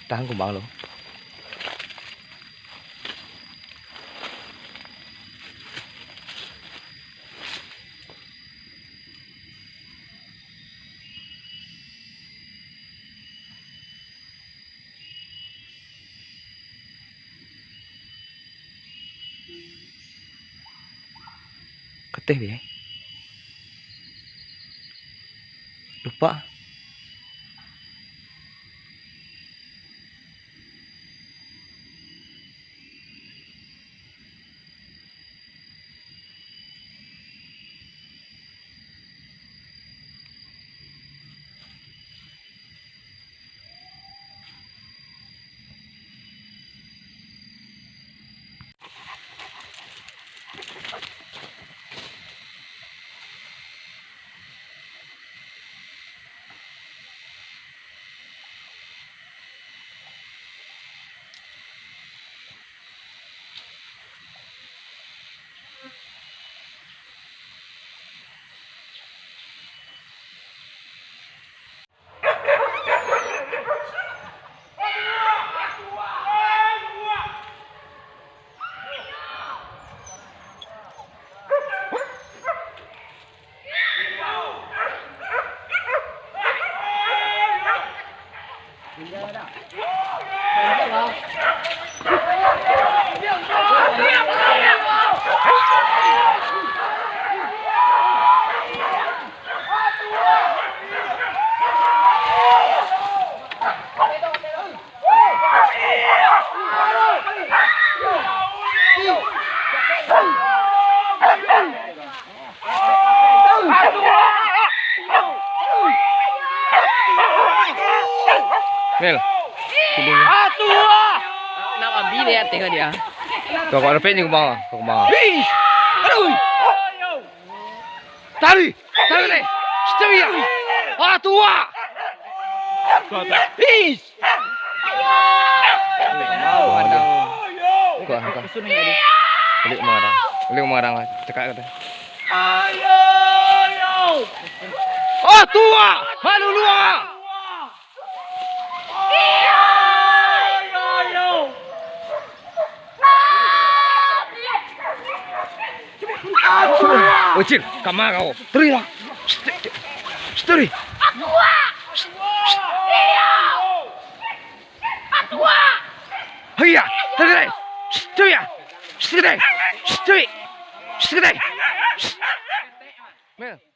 Tahan kumbang lo. Ketih ya. Lupa. Mel, Nak ambil dia tengok dia. kau kau repet ni kumbang, kau kumbang. Aduh. Tarik, tarik ni. Setia. Tua. Is. Mau ada. Kau angkat. Balik marang. Balik marang. Cakap kata. Tua. Halu luar. Ocil, kamar kau. Teri lah. Teri. Hiya, teri. Teri. Teri. Teri. Teri. Mel.